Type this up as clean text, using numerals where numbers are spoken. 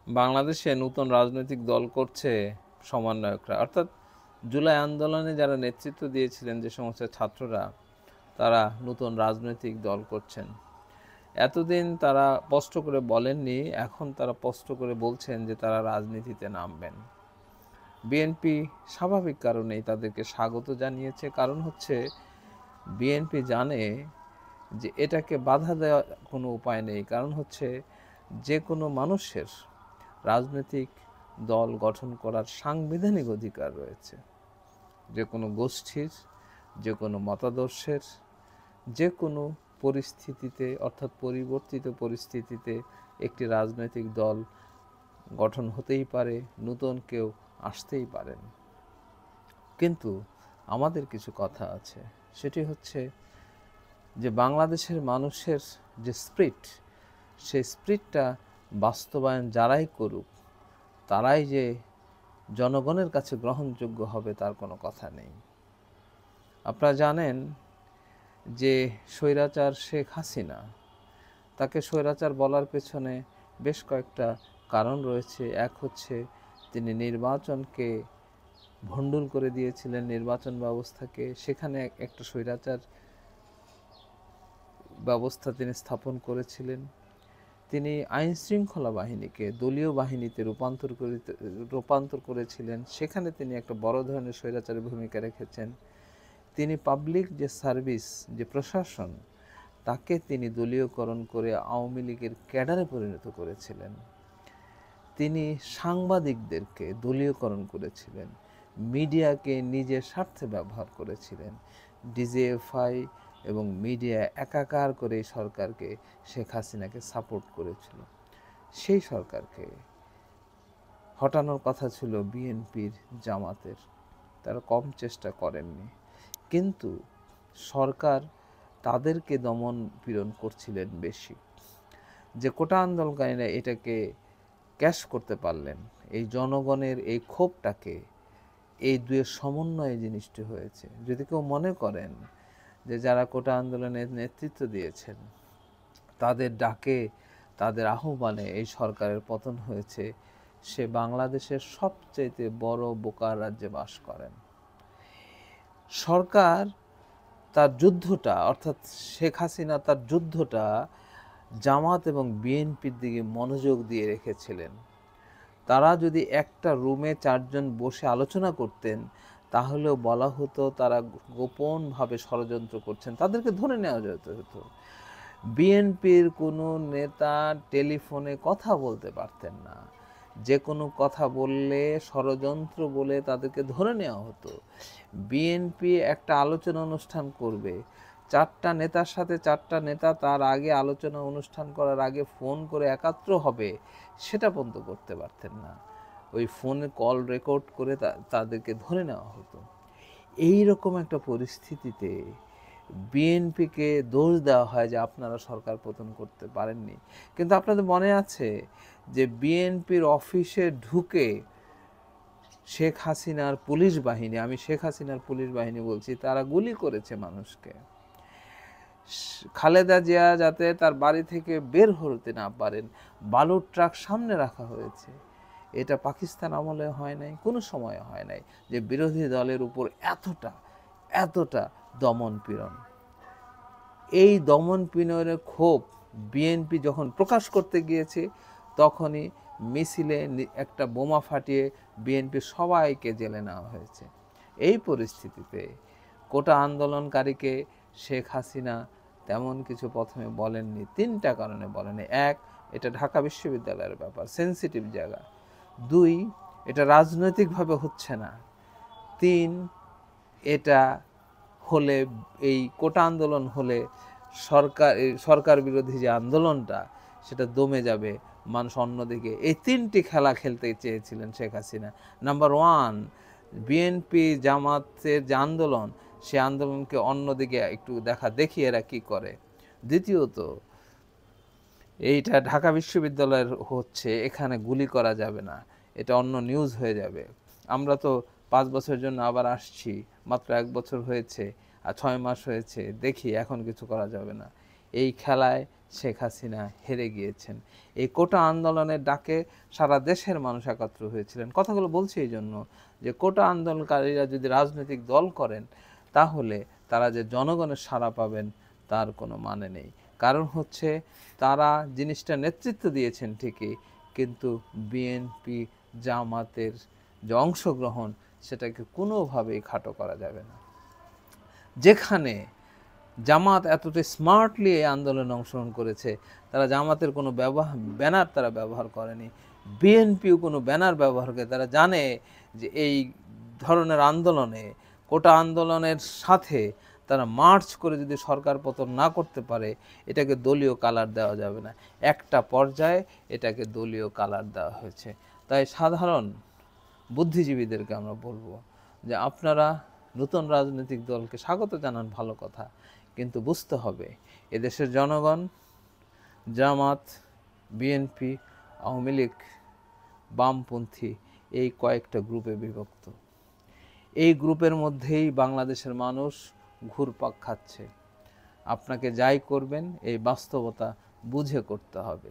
বাংলাদেশে নতুন রাজনৈতিক দল করছে সমন্বয়করা, অর্থাৎ জুলাই আন্দোলনে যারা নেতৃত্ব দিয়েছিলেন যে সমস্ত ছাত্ররা, তারা নতুন রাজনৈতিক দল করছেন। এতদিন তারা স্পষ্ট করে বলেননি, এখন তারা স্পষ্ট করে বলছেন যে তারা রাজনীতিতে নামবেন। বিএনপি স্বাভাবিক কারণেই তাদেরকে স্বাগত জানিয়েছে। কারণ হচ্ছে বিএনপি জানে যে এটাকে বাধা দেওয়া কোনো উপায় নেই। কারণ হচ্ছে যে কোনো মানুষের রাজনৈতিক দল গঠন করার সাংবিধানিক অধিকার রয়েছে। যে কোনো গোষ্ঠীর, যে কোনো মতাদর্শের, যে কোনো পরিস্থিতিতে, অর্থাৎ পরিবর্তিত পরিস্থিতিতে একটি রাজনৈতিক দল গঠন হতেই পারে, নতুন কেউ আসতেই পারেন। কিন্তু আমাদের কিছু কথা আছে, সেটি হচ্ছে যে বাংলাদেশের মানুষের যে স্পিরিট, সেই স্পিরিটটা বাস্তবায়ন যারাই করুক, তারাই যে জনগণের কাছে গ্রহণযোগ্য হবে তার কোনো কথা নেই। আপনারা জানেন যে স্বৈরাচার শেখ হাসিনা, তাকে স্বৈরাচার বলার পেছনে বেশ কয়েকটা কারণ রয়েছে। এক হচ্ছে তিনি নির্বাচনকে ভণ্ডুল করে দিয়েছিলেন, নির্বাচন ব্যবস্থাকে, সেখানে একটা স্বৈরাচার ব্যবস্থা তিনি স্থাপন করেছিলেন। তিনি আইন শৃঙ্খলা বাহিনীকে দলীয় বাহিনীতে রূপান্তর করেছিলেন, সেখানে তিনি একটা বড় ধরনের স্বৈরাচারের ভূমিকা রেখেছেন। তিনি পাবলিক যে সার্ভিস, যে প্রশাসন, তাকে তিনি দলীয়করণ করে আওয়ামী লীগের ক্যাডারে পরিণত করেছিলেন। তিনি সাংবাদিকদেরকে দলীয়করণ করেছিলেন, মিডিয়াকে নিজের স্বার্থে ব্যবহার করেছিলেন। ডিজিএফআই এবং মিডিয়া একাকার করে সরকারকে, শেখ হাসিনাকে সাপোর্ট করেছিল। সেই সরকারকে হটানোর কথা ছিল বিএনপির, জামাতের, তারা কম চেষ্টা করেননি। কিন্তু সরকার তাদেরকে দমন পীড়ন করছিলেন বেশি। যে কোটা আন্দোলনকারীরা এটাকে ক্যাশ করতে পারলেন, এই জনগণের এই ক্ষোভটাকে, এই দুয়ের সমন্বয়ে জিনিসটি হয়েছে। যদি কেউ মনে করেন যে যারা কোটা আন্দোলনের নেতৃত্ব দিয়েছেন, তাদের ডাকে, তাদের আহ্বানে এই সরকারের পতন হয়েছে, সে বাংলাদেশের সবচেয়ে বড় বোকার রাজ্যে বাস করেন। সরকার তার যুদ্ধটা, অর্থাৎ শেখ হাসিনা তার যুদ্ধটা জামাত এবং বিএনপির দিকে মনোযোগ দিয়ে রেখেছিলেন। তারা যদি একটা রুমে 4 জন বসে আলোচনা করতেন, তাহলেও বলা হতো তারা গোপনভাবে ষড়যন্ত্র করছেন, তাদেরকে ধরে নেওয়া যেতে হতো। বিএনপির কোনো নেতা টেলিফোনে কথা বলতে পারতেন না, যে কোনো কথা বললে ষড়যন্ত্র বলে তাদেরকে ধরে নেওয়া হতো। বিএনপি একটা আলোচনা অনুষ্ঠান করবে, 4টা নেতার সাথে 4টা নেতা তার আগে আলোচনা অনুষ্ঠান করার আগে ফোন করে একাত্র হবে, সেটা পর্যন্ত করতে পারতেন না। ওই ফোনে কল রেকর্ড করে তাদেরকে ধরে নেওয়া হতো। এই রকম একটা পরিস্থিতিতে বিএনপিকে দোষ দেওয়া হয় যে আপনারা সরকার পতন করতে পারেননি। কিন্তু আপনাদের মনে আছে যে বিএনপির অফিসে ঢুকে শেখ হাসিনার পুলিশ বাহিনী, আমি শেখ হাসিনার পুলিশ বাহিনী বলছি, তারা গুলি করেছে মানুষকে। খালেদা জিয়া যাতে তার বাড়ি থেকে বের হতে না পারেন, বালুর ট্রাক সামনে রাখা হয়েছে। এটা পাকিস্তান আমলে হয় নাই, কোনো সময় হয় নাই যে বিরোধী দলের উপর এতটা দমন পীড়ন। এই দমন পীড়নের ক্ষোভ বিএনপি যখন প্রকাশ করতে গিয়েছে, তখনই মিছিলে একটা বোমা ফাটিয়ে বিএনপি সবাইকে জেলে নেওয়া হয়েছে। এই পরিস্থিতিতে কোটা আন্দোলনকারীকে শেখ হাসিনা তেমন কিছু প্রথমে বলেননি। 3টা কারণে বলেনি। 1, এটা ঢাকা বিশ্ববিদ্যালয়ের ব্যাপার, সেন্সিটিভ জায়গা। 2, এটা রাজনৈতিকভাবে হচ্ছে না। 3, এটা হলে, এই কোটা আন্দোলন হলে সরকার বিরোধী যে আন্দোলনটা, সেটা দমে যাবে, মানুষ অন্যদিকে। এই 3টি খেলা খেলতে চেয়েছিলেন শেখ হাসিনা। নাম্বার 1, বিএনপি জামাতের যে আন্দোলন, সে আন্দোলনকে অন্যদিকে একটু দেখি এরা কি করে। দ্বিতীয়ত, এইটা ঢাকা বিশ্ববিদ্যালয়ের হচ্ছে, এখানে গুলি করা যাবে না, এটা অন্য নিউজ হয়ে যাবে। আমরা তো 5 বছরের জন্য আবার আসছি, মাত্র 1 বছর হয়েছে আর 6 মাস হয়েছে, দেখি এখন কিছু করা যাবে না। এই খেলায় শেখ হাসিনা হেরে গিয়েছেন। এই কোটা আন্দোলনের ডাকে সারা দেশের মানুষ একত্র হয়েছিলেন। কথাগুলো বলছি এই জন্য যে কোটা আন্দোলনকারীরা যদি রাজনৈতিক দল করেন তাহলে তারা যে জনগণের সাড়া পাবেন তার কোনো মানে নেই। কারণ হচ্ছে তারা জিনিসটা নেতৃত্ব দিয়েছেন ঠিকই, কিন্তু বিএনপি জামাতের যে অংশগ্রহণ সেটাকে কোনোভাবেই খাটো করা যাবে না। যেখানে জামাত এতটা স্মার্টলি এই আন্দোলনে অংশগ্রহণ করেছে, তারা জামাতের কোনো ব্যানার তারা ব্যবহার করেনি, বিএনপিও কোনো ব্যানার ব্যবহার করে। তারা জানে যে এই ধরনের আন্দোলনে কোটা আন্দোলনের সাথে তারা মার্চ করে যদি সরকার পতন না করতে পারে, এটাকে দলীয় কালার দেওয়া যাবে না। একটা পর্যায়ে এটাকে দলীয় কালার দেওয়া হয়েছে। তাই সাধারণ বুদ্ধিজীবীদেরকে আমরা বলবো যে আপনারা নতুন রাজনৈতিক দলকে স্বাগত জানান, ভালো কথা, কিন্তু বুঝতে হবে এদেশের জনগণ জামাত, বিএনপি, আওয়ামী লীগ, বামপন্থী এই কয়েকটা গ্রুপে বিভক্ত। এই গ্রুপের মধ্যেই বাংলাদেশের মানুষ ঘুরপাক খাচ্ছে। আপনাকে যাই করবেন এই বাস্তবতা বুঝে করতে হবে।